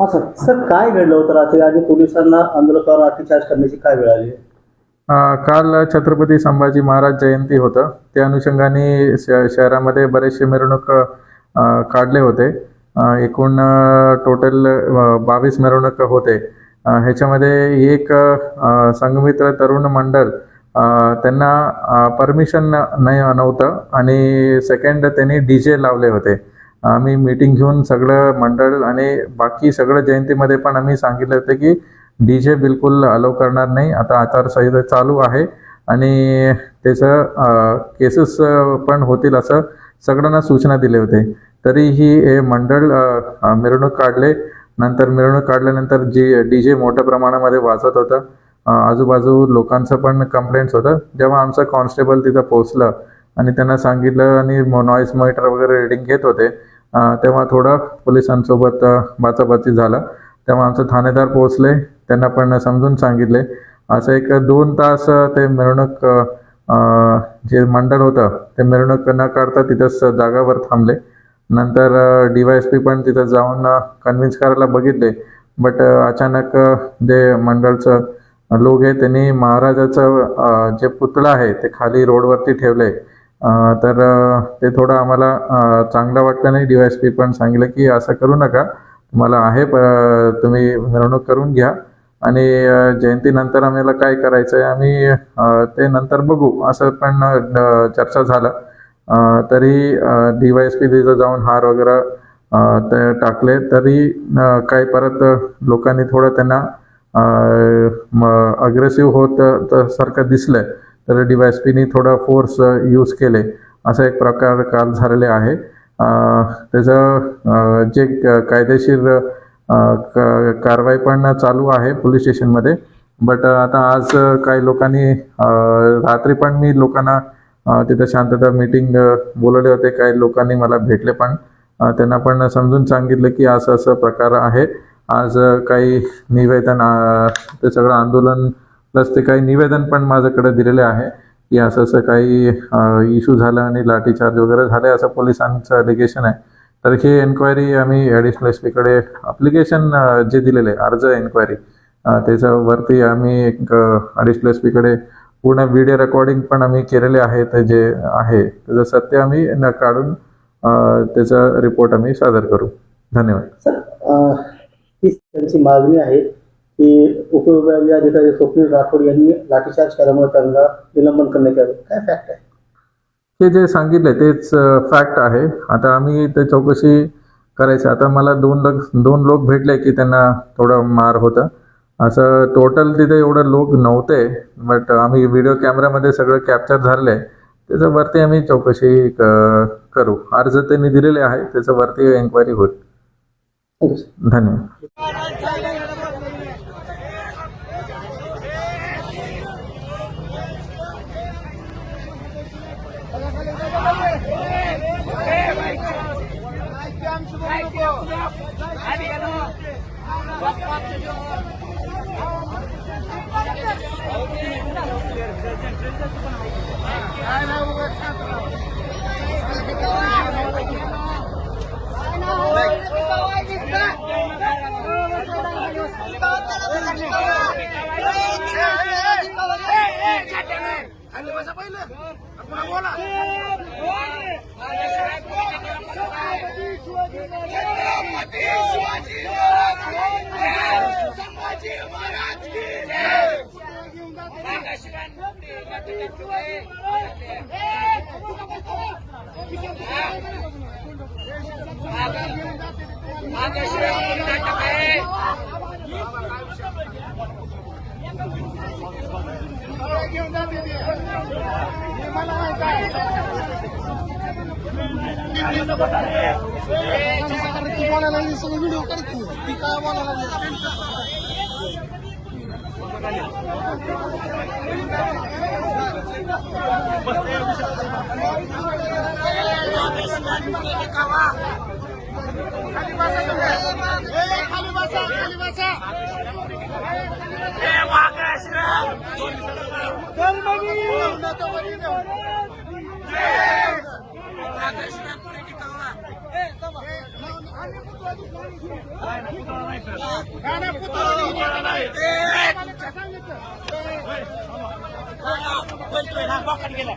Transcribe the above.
हां sir. Sir काय घडलं होतं रात्री आणि पोलिसांना आंदोलकांवर लाठीचार्ज करण्याची काय वेळ आली? काल छत्रपती संभाजी महाराज जयंती होतं. त्या अनुषंगाने शहरामध्ये बरेचसे मिरवणूक काढले होते. एकूण टोटल 22 मिरवणूक होते. ह्याच्यामध्ये एक संघमित्र तरुण मंडळ त्यांना परमिशन नव्हतं आणि सेकंड त्यांनी DJ लावले होते. आम्ही मीटिंग घेऊन सगळं मंडळ आणि बाकी सगळं जयंतीमध्ये पण आम्ही सांगितलं होतं की DJ बिलकुल अलाउ करणार नाही. आता आचारसंहिता चालू आहे आणि त्याचं केसेस पण होतील असं सगळ्यांना सूचना दिले होते. तरीही हे मंडळ मिरवणूक काढले. नंतर मिरवणूक काढल्यानंतर DJ मोठ्या प्रमाणामध्ये वाजत होतं. आजूबाजू लोकांचं पण कंप्लेंट्स होतं. जेव्हा आमचं कॉन्स्टेबल तिथं पोहोचलं आणि त्यांना सांगितलं आणि नॉईज मॉनिटर वगैरे रीडिंग घेत होते, तेव्हा थोडं पोलिसांसोबत बाचाबाची झालं. तेव्हा आमचे ठाणेदार पोहोचले. त्यांना पण समजून सांगितले. असं एक 2 तास ते मिरवणूक जे मंडळ होतं ते मिरवणूक न काढता तिथंच जागावर थांबले. नंतर DYSP पण तिथं जाऊन कन्व्हिन्स करायला बघितले. बट अचानक जे मंडळचं लोक आहे त्यांनी महाराजाचं जे पुतळा आहे ते खाली रोडवरती ठेवले. तर ते थोडं आम्हाला चांगलं वाटलं नाही. DYSP पण सांगितलं की असं करू नका, तुम्हाला आहे तुम्ही मिरवणूक करून घ्या आणि जयंतीनंतर आम्हाला काय करायचं आहे आम्ही ते नंतर बघू असं पण चर्चा झालं. तरी DYSP तिथं जाऊन हार वगैरे ते टाकले. तरी काही परत लोकांनी थोडं त्यांना अग्रेसिव्ह होत सारखं दिसलं. तर DYSPनी थोडं फोर्स यूज केले. असा एक प्रकार काल झालेले आहे. त्याचं जे कायदेशीर कारवाई पण चालू आहे पोलीस स्टेशनमध्ये. बट आता आज काही लोकांनी रात्री पण मी लोकांना तिथं शांतता मीटिंग बोलवले होते. काही लोकांनी मला भेटले पण त्यांना पण समजून सांगितलं की असं असं प्रकार आहे. आज काही निवेदन ते सगळं आंदोलन प्लस ते काही निवेदन पण माझ्याकडे दिलेले आहे की असं असं काही इश्यू झालं आणि लाठीचार्ज वगैरे झाले असं पोलिसांचं ॲलिगेशन आहे. तर ही एन्क्वायरी आम्ही ॲडिशनल SP कडे ॲप्लिकेशन जे दिलेले अर्ज एन्क्वायरी त्याच्यावरती आम्ही एक ॲडिशनल SP कडे पूर्ण व्हिडिओ रेकॉर्डिंग पण आम्ही केलेले आहे. ते जे आहे त्याचं सत्य आम्ही काढून त्याचा रिपोर्ट आम्ही सादर करू. धन्यवाद. सर ही त्यांची मागणी आहे की उपविभागीय अधिकारी स्वप्नील राठोड यांनी लाठीचार्ज केल्यामुळे त्यांना निलंबन करण्यात यावे. काय फॅक्ट आहे? ते जे सांगितले तेच फॅक्ट आहे. आता आम्ही ते चौकशी करायचं. आता मला दोन लोक भेटले की त्यांना थोडं मार होतं. असं टोटल तिथे एवढं लोक नव्हते. बट आम्ही व्हिडिओ कॅमेरामध्ये सगळं कॅप्चर झाले. त्याच्यावरती आम्ही चौकशी करू. अर्ज त्यांनी दिलेले आहे त्याच्यावरती एन्क्वायरी होईल. धन्यवाद. बोलतोय ना, बोकाट गेला.